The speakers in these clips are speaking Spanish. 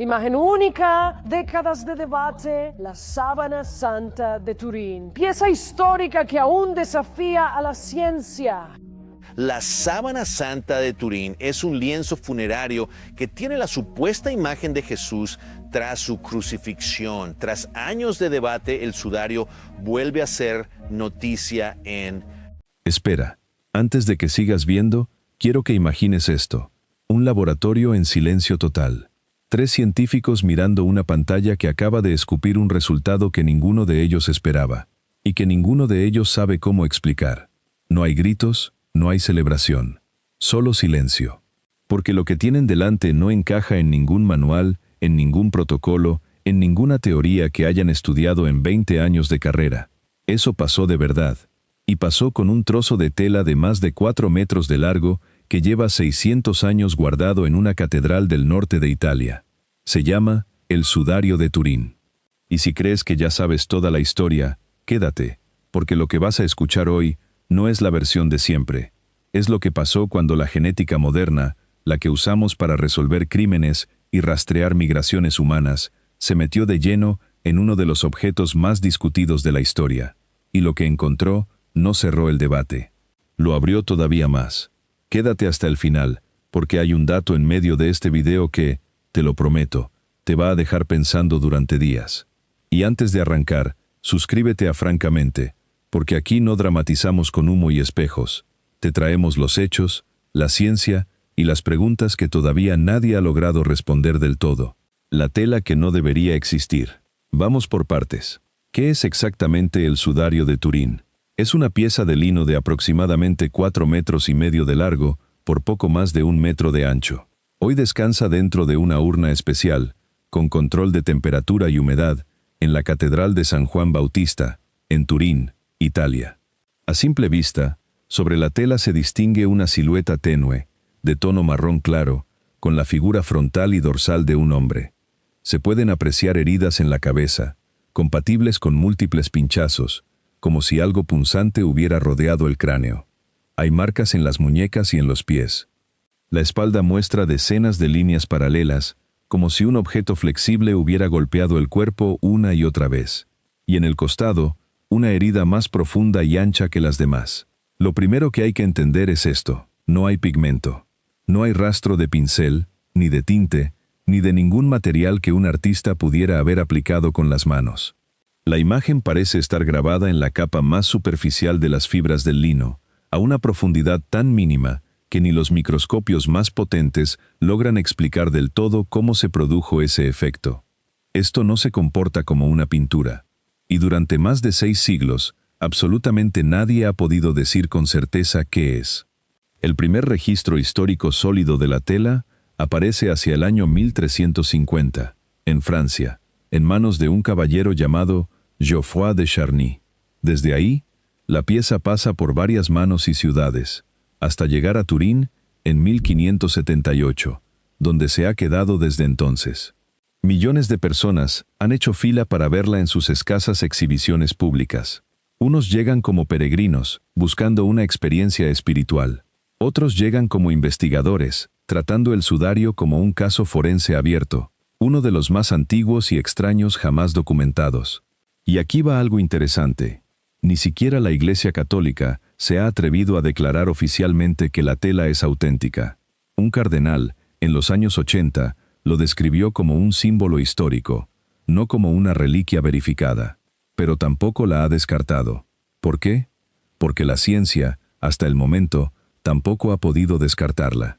Imagen única, décadas de debate, la Sábana Santa de Turín. Pieza histórica que aún desafía a la ciencia. La Sábana Santa de Turín es un lienzo funerario que tiene la supuesta imagen de Jesús tras su crucifixión. Tras años de debate, el sudario vuelve a ser noticia en... Espera, antes de que sigas viendo, quiero que imagines esto. Un laboratorio en silencio total. 3 científicos mirando una pantalla que acaba de escupir un resultado que ninguno de ellos esperaba, y que ninguno de ellos sabe cómo explicar. No hay gritos, no hay celebración, solo silencio. Porque lo que tienen delante no encaja en ningún manual, en ningún protocolo, en ninguna teoría que hayan estudiado en 20 años de carrera. Eso pasó de verdad. Y pasó con un trozo de tela de más de 4 metros de largo que lleva 600 años guardado en una catedral del norte de Italia. Se llama el Sudario de Turín. Y si crees que ya sabes toda la historia, quédate, porque lo que vas a escuchar hoy no es la versión de siempre. Es lo que pasó cuando la genética moderna, la que usamos para resolver crímenes y rastrear migraciones humanas, se metió de lleno en uno de los objetos más discutidos de la historia. Y lo que encontró no cerró el debate. Lo abrió todavía más. Quédate hasta el final, porque hay un dato en medio de este video que, te lo prometo, te va a dejar pensando durante días. Y antes de arrancar, suscríbete a Francamente, porque aquí no dramatizamos con humo y espejos. Te traemos los hechos, la ciencia y las preguntas que todavía nadie ha logrado responder del todo. La tela que no debería existir. Vamos por partes. ¿Qué es exactamente el Sudario de Turín? Es una pieza de lino de aproximadamente 4,5 metros de largo por poco más de 1 metro de ancho. Hoy descansa dentro de una urna especial, con control de temperatura y humedad, en la Catedral de San Juan Bautista, en Turín, Italia. A simple vista, sobre la tela se distingue una silueta tenue, de tono marrón claro, con la figura frontal y dorsal de un hombre. Se pueden apreciar heridas en la cabeza, compatibles con múltiples pinchazos, como si algo punzante hubiera rodeado el cráneo. Hay marcas en las muñecas y en los pies. La espalda muestra decenas de líneas paralelas, como si un objeto flexible hubiera golpeado el cuerpo una y otra vez. Y en el costado, una herida más profunda y ancha que las demás. Lo primero que hay que entender es esto: no hay pigmento. No hay rastro de pincel, ni de tinte, ni de ningún material que un artista pudiera haber aplicado con las manos. La imagen parece estar grabada en la capa más superficial de las fibras del lino, a una profundidad tan mínima que ni los microscopios más potentes logran explicar del todo cómo se produjo ese efecto. Esto no se comporta como una pintura, y durante más de 6 siglos, absolutamente nadie ha podido decir con certeza qué es. El primer registro histórico sólido de la tela aparece hacia el año 1350, en Francia, en manos de un caballero llamado Geoffroy de Charny. Desde ahí, la pieza pasa por varias manos y ciudades, hasta llegar a Turín en 1578, donde se ha quedado desde entonces. Millones de personas han hecho fila para verla en sus escasas exhibiciones públicas. Unos llegan como peregrinos, buscando una experiencia espiritual. Otros llegan como investigadores, tratando el sudario como un caso forense abierto, uno de los más antiguos y extraños jamás documentados. Y aquí va algo interesante. Ni siquiera la Iglesia Católica se ha atrevido a declarar oficialmente que la tela es auténtica. Un cardenal, en los años 80, lo describió como un símbolo histórico, no como una reliquia verificada. Pero tampoco la ha descartado. ¿Por qué? Porque la ciencia, hasta el momento, tampoco ha podido descartarla.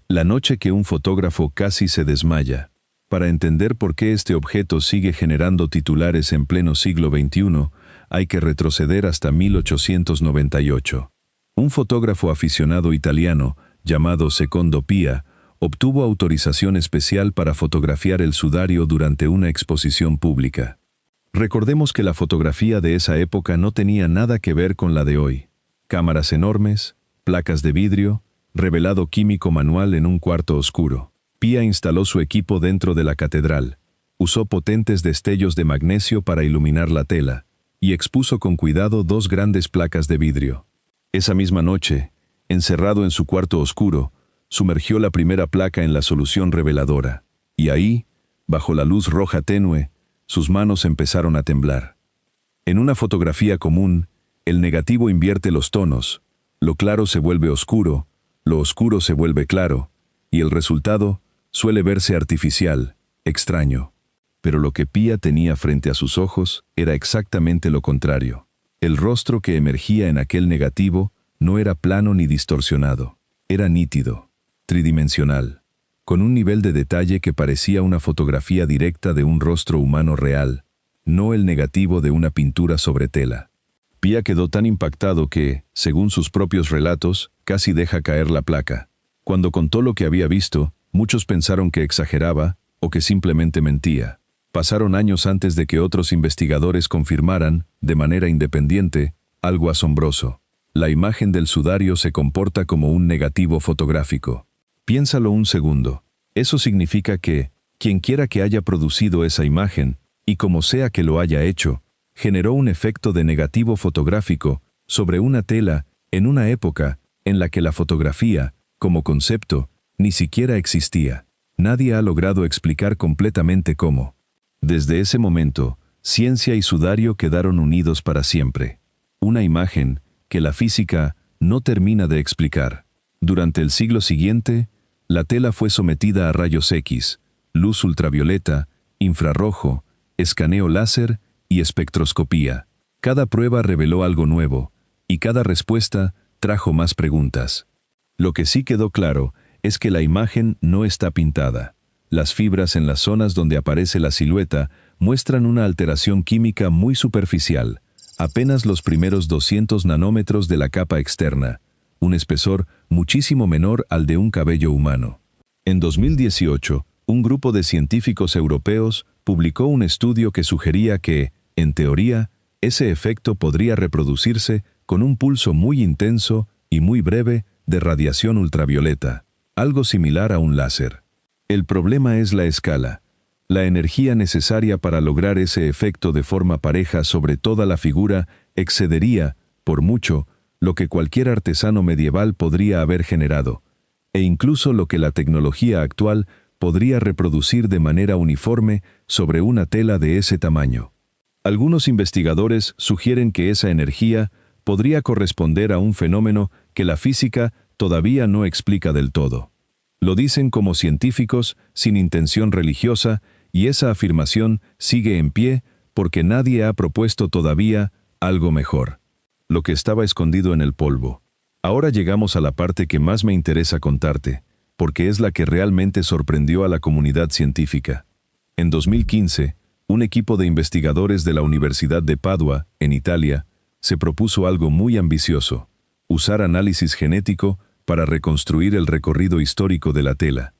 La noche que un fotógrafo casi se desmaya. Para entender por qué este objeto sigue generando titulares en pleno siglo XXI, hay que retroceder hasta 1898. Un fotógrafo aficionado italiano, llamado Secondo Pia, obtuvo autorización especial para fotografiar el sudario durante una exposición pública. Recordemos que la fotografía de esa época no tenía nada que ver con la de hoy. Cámaras enormes, placas de vidrio, revelado químico manual en un cuarto oscuro. Pia instaló su equipo dentro de la catedral, usó potentes destellos de magnesio para iluminar la tela, y expuso con cuidado 2 grandes placas de vidrio. Esa misma noche, encerrado en su cuarto oscuro, sumergió la primera placa en la solución reveladora, y ahí, Bajo la luz roja tenue, sus manos empezaron a temblar. En una fotografía común, el negativo invierte los tonos, lo claro se vuelve oscuro, lo oscuro se vuelve claro, y el resultado suele verse artificial, extraño. Pero lo que Pia tenía frente a sus ojos era exactamente lo contrario. El rostro que emergía en aquel negativo no era plano ni distorsionado, era nítido, tridimensional, con un nivel de detalle que parecía una fotografía directa de un rostro humano real, no el negativo de una pintura sobre tela. Pia quedó tan impactado que, según sus propios relatos, casi deja caer la placa. Cuando contó lo que había visto, muchos pensaron que exageraba o que simplemente mentía. Pasaron años antes de que otros investigadores confirmaran, de manera independiente, algo asombroso. La imagen del sudario se comporta como un negativo fotográfico. Piénsalo un segundo. Eso significa que, quienquiera que haya producido esa imagen, y como sea que lo haya hecho, generó un efecto de negativo fotográfico sobre una tela en una época en la que la fotografía, como concepto, ni siquiera existía. Nadie ha logrado explicar completamente cómo. Desde ese momento, ciencia y sudario quedaron unidos para siempre. Una imagen que la física no termina de explicar. Durante el siglo siguiente, la tela fue sometida a rayos X, luz ultravioleta, infrarrojo, escaneo láser y espectroscopía. Cada prueba reveló algo nuevo, y cada respuesta trajo más preguntas. Lo que sí quedó claro es que la imagen no está pintada. Las fibras en las zonas donde aparece la silueta muestran una alteración química muy superficial, apenas los primeros 200 nanómetros de la capa externa, un espesor muchísimo menor al de un cabello humano. En 2018, un grupo de científicos europeos publicó un estudio que sugería que, en teoría, ese efecto podría reproducirse con un pulso muy intenso y muy breve de radiación ultravioleta, algo similar a un láser. El problema es la escala. La energía necesaria para lograr ese efecto de forma pareja sobre toda la figura excedería, por mucho, lo que cualquier artesano medieval podría haber generado, e incluso lo que la tecnología actual podría reproducir de manera uniforme sobre una tela de ese tamaño. Algunos investigadores sugieren que esa energía podría corresponder a un fenómeno que la física todavía no explica del todo. Lo dicen como científicos sin intención religiosa, y esa afirmación sigue en pie porque nadie ha propuesto todavía algo mejor. Lo que estaba escondido en el polvo. Ahora llegamos a la parte que más me interesa contarte, porque es la que realmente sorprendió a la comunidad científica. En 2015, un equipo de investigadores de la Universidad de Padua, en Italia, se propuso algo muy ambicioso: usar análisis genético para reconstruir el recorrido histórico de la tela.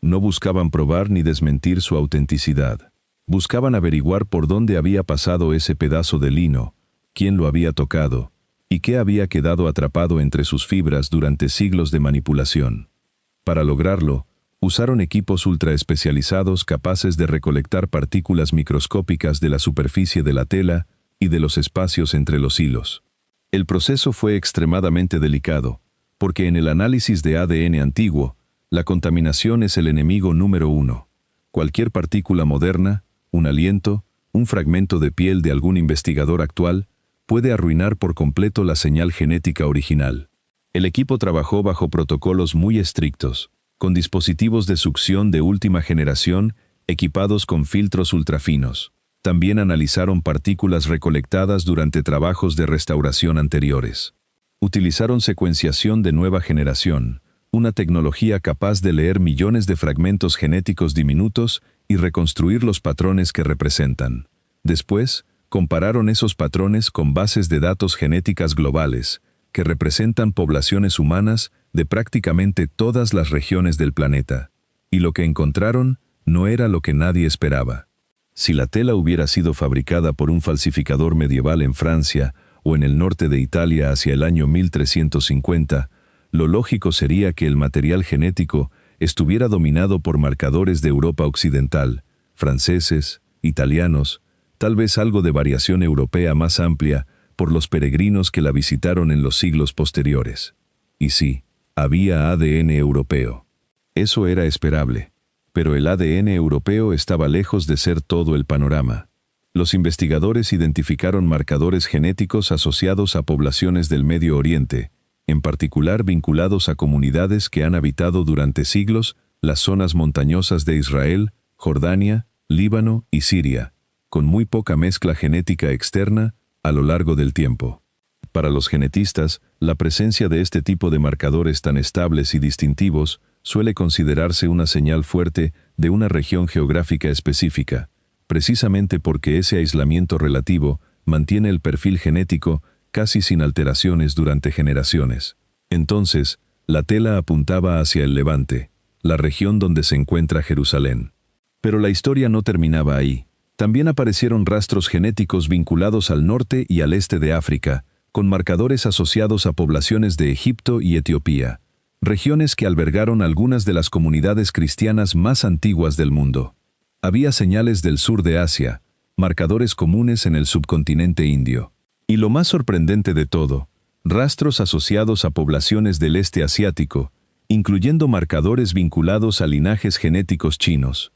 No buscaban probar ni desmentir su autenticidad. Buscaban averiguar por dónde había pasado ese pedazo de lino, quién lo había tocado, y qué había quedado atrapado entre sus fibras durante siglos de manipulación. Para lograrlo, usaron equipos ultraespecializados capaces de recolectar partículas microscópicas de la superficie de la tela y de los espacios entre los hilos. El proceso fue extremadamente delicado, porque en el análisis de ADN antiguo, la contaminación es el enemigo número uno. Cualquier partícula moderna, un aliento, un fragmento de piel de algún investigador actual, puede arruinar por completo la señal genética original. El equipo trabajó bajo protocolos muy estrictos, con dispositivos de succión de última generación equipados con filtros ultrafinos. También analizaron partículas recolectadas durante trabajos de restauración anteriores. Utilizaron secuenciación de nueva generación, una tecnología capaz de leer millones de fragmentos genéticos diminutos y reconstruir los patrones que representan. Después, compararon esos patrones con bases de datos genéticas globales, que representan poblaciones humanas de prácticamente todas las regiones del planeta. Y lo que encontraron no era lo que nadie esperaba. Si la tela hubiera sido fabricada por un falsificador medieval en Francia o en el norte de Italia hacia el año 1350, lo lógico sería que el material genético estuviera dominado por marcadores de Europa occidental, franceses, italianos, tal vez algo de variación europea más amplia por los peregrinos que la visitaron en los siglos posteriores. Y sí, había ADN europeo. Eso era esperable. pero el ADN europeo estaba lejos de ser todo el panorama. Los investigadores identificaron marcadores genéticos asociados a poblaciones del Medio Oriente, en particular vinculados a comunidades que han habitado durante siglos las zonas montañosas de Israel, Jordania, Líbano y Siria, con muy poca mezcla genética externa a lo largo del tiempo. Para los genetistas, la presencia de este tipo de marcadores tan estables y distintivos suele considerarse una señal fuerte de una región geográfica específica, precisamente porque ese aislamiento relativo mantiene el perfil genético casi sin alteraciones durante generaciones. Entonces, la tela apuntaba hacia el Levante, la región donde se encuentra Jerusalén. Pero la historia no terminaba ahí. También aparecieron rastros genéticos vinculados al norte y al este de África, con marcadores asociados a poblaciones de Egipto y Etiopía, regiones que albergaron algunas de las comunidades cristianas más antiguas del mundo. Había señales del sur de Asia, marcadores comunes en el subcontinente indio. Y lo más sorprendente de todo, rastros asociados a poblaciones del este asiático, incluyendo marcadores vinculados a linajes genéticos chinos.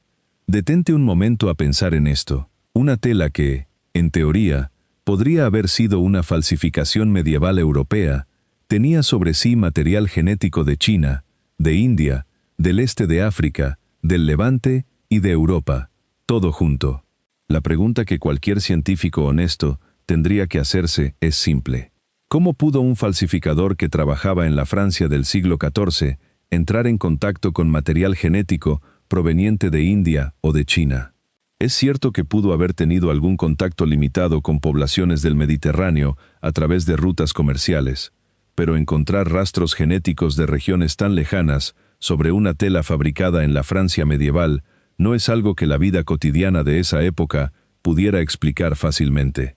Detente un momento a pensar en esto. Una tela que, en teoría, podría haber sido una falsificación medieval europea, tenía sobre sí material genético de China, de India, del este de África, del Levante y de Europa, todo junto. La pregunta que cualquier científico honesto tendría que hacerse es simple. ¿Cómo pudo un falsificador que trabajaba en la Francia del siglo XIV entrar en contacto con material genético proveniente de India o de China? Es cierto que pudo haber tenido algún contacto limitado con poblaciones del Mediterráneo a través de rutas comerciales, pero encontrar rastros genéticos de regiones tan lejanas sobre una tela fabricada en la Francia medieval no es algo que la vida cotidiana de esa época pudiera explicar fácilmente.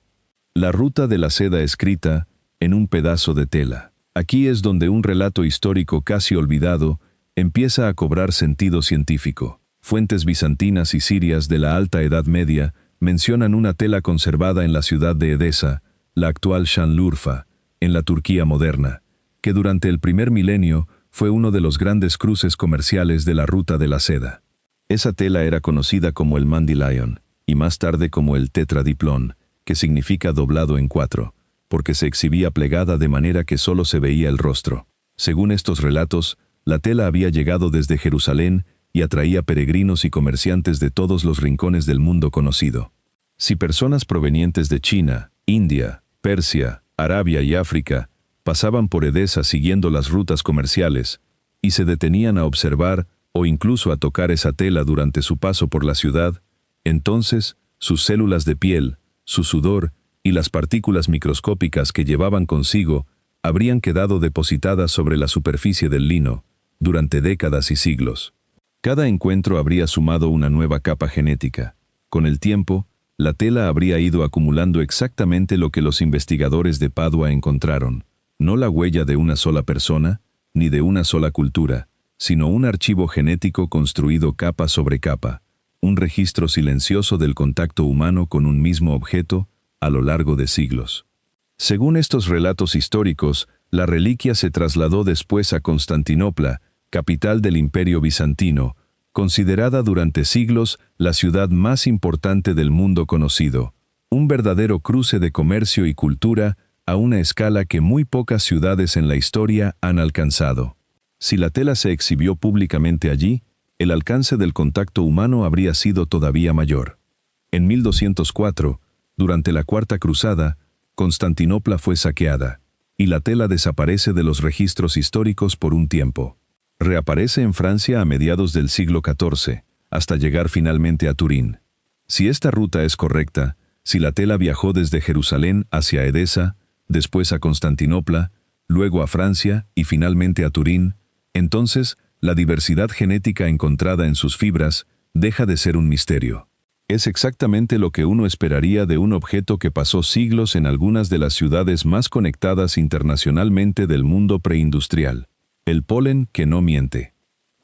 La ruta de la seda escrita en un pedazo de tela. Aquí es donde un relato histórico casi olvidado empieza a cobrar sentido científico. Fuentes bizantinas y sirias de la Alta Edad Media mencionan una tela conservada en la ciudad de Edesa, la actual Şanlıurfa, en la Turquía moderna, que durante el primer milenio fue uno de los grandes cruces comerciales de la ruta de la seda. Esa tela era conocida como el mandylion, y más tarde como el tetradiplón, que significa doblado en 4, porque se exhibía plegada de manera que solo se veía el rostro. Según estos relatos, la tela había llegado desde Jerusalén y atraía peregrinos y comerciantes de todos los rincones del mundo conocido. Si personas provenientes de China, India, Persia, Arabia y África pasaban por Edesa siguiendo las rutas comerciales y se detenían a observar o incluso a tocar esa tela durante su paso por la ciudad, entonces sus células de piel, su sudor y las partículas microscópicas que llevaban consigo habrían quedado depositadas sobre la superficie del lino durante décadas y siglos. Cada encuentro habría sumado una nueva capa genética. Con el tiempo, la tela habría ido acumulando exactamente lo que los investigadores de Padua encontraron, no la huella de una sola persona, ni de una sola cultura, sino un archivo genético construido capa sobre capa, un registro silencioso del contacto humano con un mismo objeto a lo largo de siglos. Según estos relatos históricos, la reliquia se trasladó después a Constantinopla, capital del Imperio Bizantino, considerada durante siglos la ciudad más importante del mundo conocido, un verdadero cruce de comercio y cultura a una escala que muy pocas ciudades en la historia han alcanzado. Si la tela se exhibió públicamente allí, el alcance del contacto humano habría sido todavía mayor. En 1204, durante la Cuarta Cruzada, Constantinopla fue saqueada, y la tela desaparece de los registros históricos por un tiempo. Reaparece en Francia a mediados del siglo XIV, hasta llegar finalmente a Turín. Si esta ruta es correcta, si la tela viajó desde Jerusalén hacia Edesa, después a Constantinopla, luego a Francia y finalmente a Turín, entonces la diversidad genética encontrada en sus fibras deja de ser un misterio. Es exactamente lo que uno esperaría de un objeto que pasó siglos en algunas de las ciudades más conectadas internacionalmente del mundo preindustrial. El polen que no miente.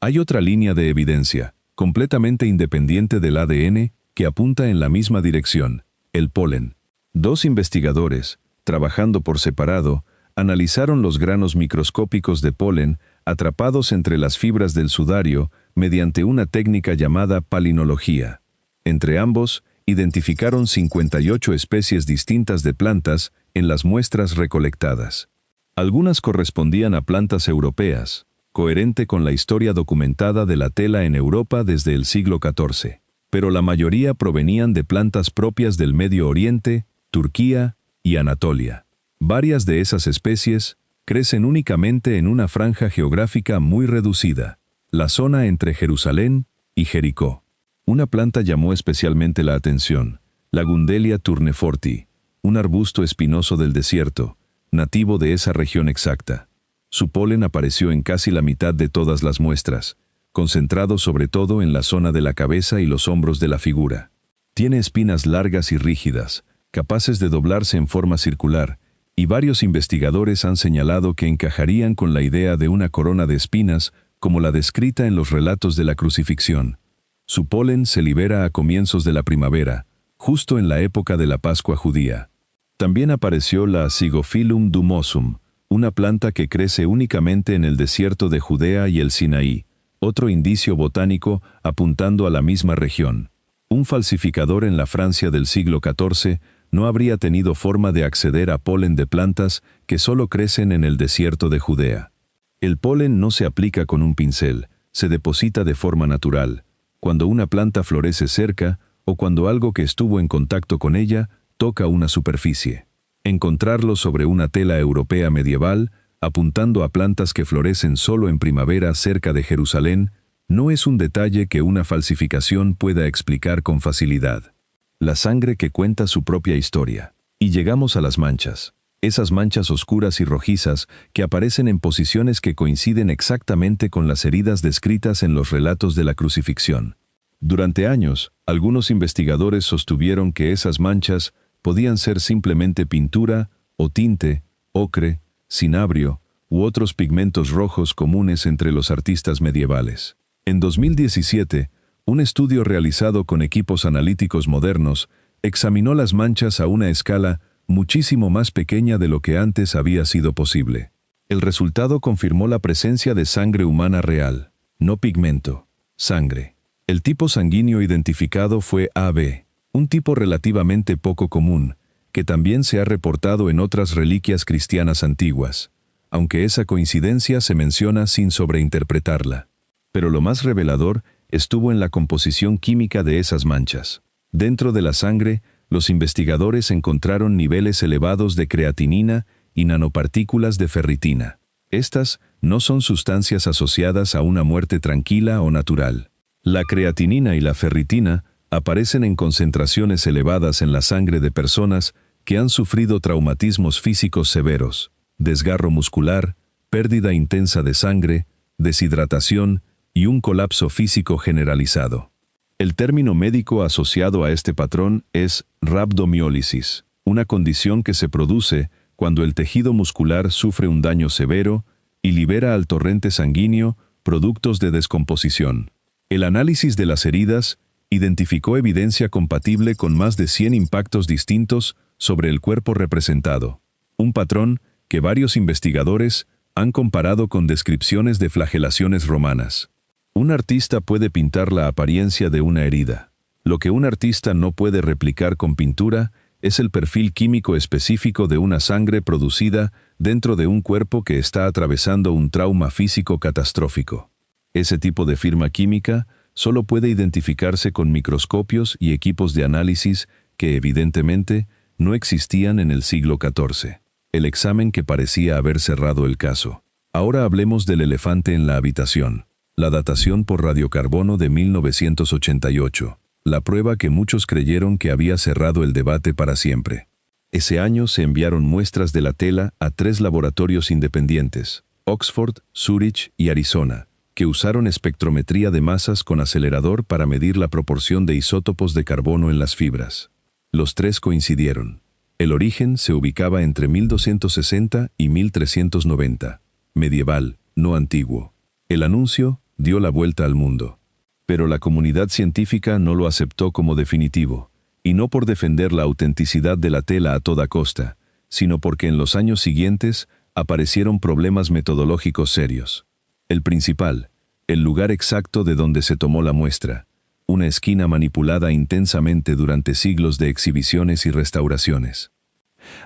Hay otra línea de evidencia, completamente independiente del ADN, que apunta en la misma dirección, el polen. Dos investigadores, trabajando por separado, analizaron los granos microscópicos de polen atrapados entre las fibras del sudario mediante una técnica llamada palinología. Entre ambos, identificaron 58 especies distintas de plantas en las muestras recolectadas. Algunas correspondían a plantas europeas, coherente con la historia documentada de la tela en Europa desde el siglo XIV, pero la mayoría provenían de plantas propias del Medio Oriente, Turquía y Anatolia. Varias de esas especies crecen únicamente en una franja geográfica muy reducida, la zona entre Jerusalén y Jericó. Una planta llamó especialmente la atención, la Gundelia tourneforti, un arbusto espinoso del desierto, nativo de esa región exacta. Su polen apareció en casi la mitad de todas las muestras, concentrado sobre todo en la zona de la cabeza y los hombros de la figura. Tiene espinas largas y rígidas, capaces de doblarse en forma circular, y varios investigadores han señalado que encajarían con la idea de una corona de espinas como la descrita en los relatos de la crucifixión. Su polen se libera a comienzos de la primavera, justo en la época de la Pascua judía. También apareció la Zygophyllum dumosum, una planta que crece únicamente en el desierto de Judea y el Sinaí, otro indicio botánico apuntando a la misma región. Un falsificador en la Francia del siglo XIV no habría tenido forma de acceder a polen de plantas que solo crecen en el desierto de Judea. El polen no se aplica con un pincel, se deposita de forma natural, cuando una planta florece cerca o cuando algo que estuvo en contacto con ella toca una superficie. Encontrarlo sobre una tela europea medieval, apuntando a plantas que florecen solo en primavera cerca de Jerusalén, no es un detalle que una falsificación pueda explicar con facilidad. La sangre que cuenta su propia historia. Y llegamos a las manchas. Esas manchas oscuras y rojizas que aparecen en posiciones que coinciden exactamente con las heridas descritas en los relatos de la crucifixión. Durante años, algunos investigadores sostuvieron que esas manchas podían ser simplemente pintura o tinte, ocre, cinabrio u otros pigmentos rojos comunes entre los artistas medievales. En 2017, un estudio realizado con equipos analíticos modernos examinó las manchas a una escala muchísimo más pequeña de lo que antes había sido posible. El resultado confirmó la presencia de sangre humana real, no pigmento, sangre. El tipo sanguíneo identificado fue AB, un tipo relativamente poco común, que también se ha reportado en otras reliquias cristianas antiguas, aunque esa coincidencia se menciona sin sobreinterpretarla. Pero lo más revelador estuvo en la composición química de esas manchas. Dentro de la sangre, los investigadores encontraron niveles elevados de creatinina y nanopartículas de ferritina. Estas no son sustancias asociadas a una muerte tranquila o natural. La creatinina y la ferritina aparecen en concentraciones elevadas en la sangre de personas que han sufrido traumatismos físicos severos, desgarro muscular, pérdida intensa de sangre, deshidratación y un colapso físico generalizado. El término médico asociado a este patrón es rhabdomiólisis, una condición que se produce cuando el tejido muscular sufre un daño severo y libera al torrente sanguíneo productos de descomposición. El análisis de las heridas identificó evidencia compatible con más de 100 impactos distintos sobre el cuerpo representado, un patrón que varios investigadores han comparado con descripciones de flagelaciones romanas. Un artista puede pintar la apariencia de una herida. Lo que un artista no puede replicar con pintura es el perfil químico específico de una sangre producida dentro de un cuerpo que está atravesando un trauma físico catastrófico. Ese tipo de firma química solo puede identificarse con microscopios y equipos de análisis que, evidentemente, no existían en el siglo XIV. El examen que parecía haber cerrado el caso. Ahora hablemos del elefante en la habitación. La datación por radiocarbono de 1988. La prueba que muchos creyeron que había cerrado el debate para siempre. Ese año se enviaron muestras de la tela a 3 laboratorios independientes, Oxford, Zúrich y Arizona, que usaron espectrometría de masas con acelerador para medir la proporción de isótopos de carbono en las fibras. Los 3 coincidieron. El origen se ubicaba entre 1260 y 1390. Medieval, no antiguo. El anuncio dio la vuelta al mundo. Pero la comunidad científica no lo aceptó como definitivo, y no por defender la autenticidad de la tela a toda costa, sino porque en los años siguientes aparecieron problemas metodológicos serios. El principal, el lugar exacto de donde se tomó la muestra, una esquina manipulada intensamente durante siglos de exhibiciones y restauraciones.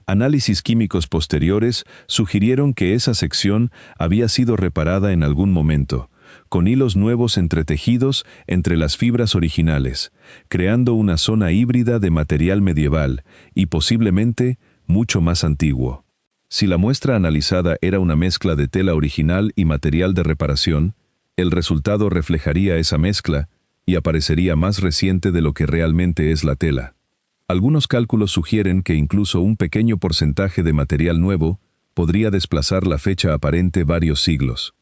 Análisis químicos posteriores sugirieron que esa sección había sido reparada en algún momento, con hilos nuevos entretejidos entre las fibras originales, creando una zona híbrida de material medieval y posiblemente mucho más antiguo. Si la muestra analizada era una mezcla de tela original y material de reparación, el resultado reflejaría esa mezcla y aparecería más reciente de lo que realmente es la tela. Algunos cálculos sugieren que incluso un pequeño porcentaje de material nuevo podría desplazar la fecha aparente varios siglos.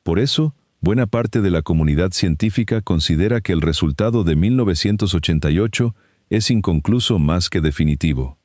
Por eso, buena parte de la comunidad científica considera que el resultado de 1988 es inconcluso más que definitivo.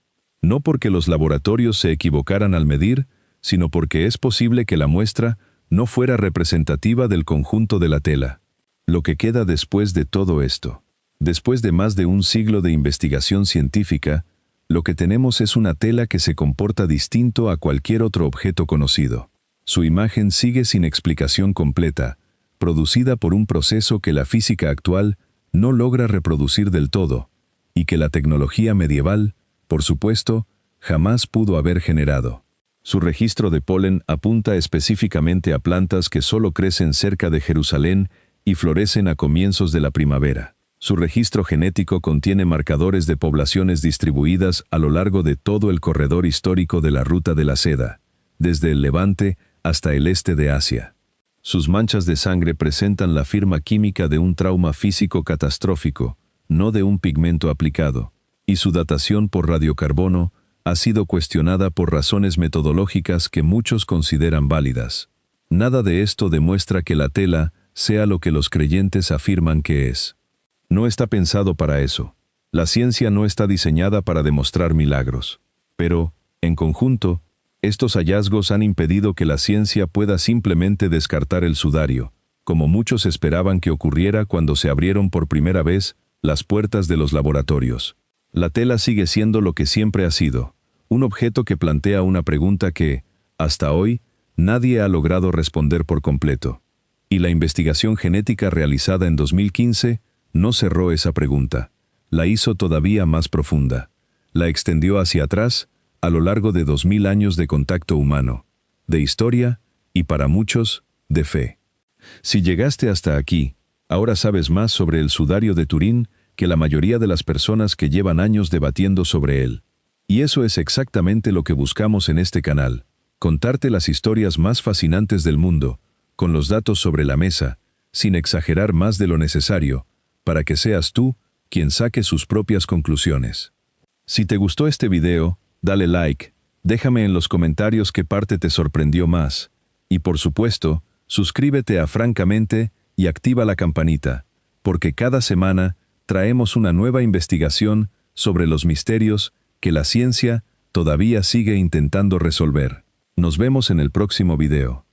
No porque los laboratorios se equivocaran al medir, sino porque es posible que la muestra no fuera representativa del conjunto de la tela. Lo que queda después de todo esto, después de más de un siglo de investigación científica, lo que tenemos es una tela que se comporta distinto a cualquier otro objeto conocido. Su imagen sigue sin explicación completa, producida por un proceso que la física actual no logra reproducir del todo, y que la tecnología medieval, por supuesto, jamás pudo haber generado. Su registro de polen apunta específicamente a plantas que solo crecen cerca de Jerusalén y florecen a comienzos de la primavera. Su registro genético contiene marcadores de poblaciones distribuidas a lo largo de todo el corredor histórico de la Ruta de la Seda, desde el Levante hasta el este de Asia. Sus manchas de sangre presentan la firma química de un trauma físico catastrófico, no de un pigmento aplicado, y su datación por radiocarbono ha sido cuestionada por razones metodológicas que muchos consideran válidas. Nada de esto demuestra que la tela sea lo que los creyentes afirman que es. No está pensado para eso. La ciencia no está diseñada para demostrar milagros. Pero, en conjunto, estos hallazgos han impedido que la ciencia pueda simplemente descartar el sudario, como muchos esperaban que ocurriera cuando se abrieron por primera vez las puertas de los laboratorios. La tela sigue siendo lo que siempre ha sido, un objeto que plantea una pregunta que, hasta hoy, nadie ha logrado responder por completo. Y la investigación genética realizada en 2015 no cerró esa pregunta, la hizo todavía más profunda, la extendió hacia atrás, a lo largo de 2000 años de contacto humano, de historia y, para muchos, de fe. Si llegaste hasta aquí, ahora sabes más sobre el sudario de Turín que la mayoría de las personas que llevan años debatiendo sobre él. Y eso es exactamente lo que buscamos en este canal, contarte las historias más fascinantes del mundo, con los datos sobre la mesa, sin exagerar más de lo necesario, para que seas tú quien saque sus propias conclusiones. Si te gustó este video, dale like, déjame en los comentarios qué parte te sorprendió más, y por supuesto, suscríbete a Francamente y activa la campanita, porque cada semana traemos una nueva investigación sobre los misterios que la ciencia todavía sigue intentando resolver. Nos vemos en el próximo video.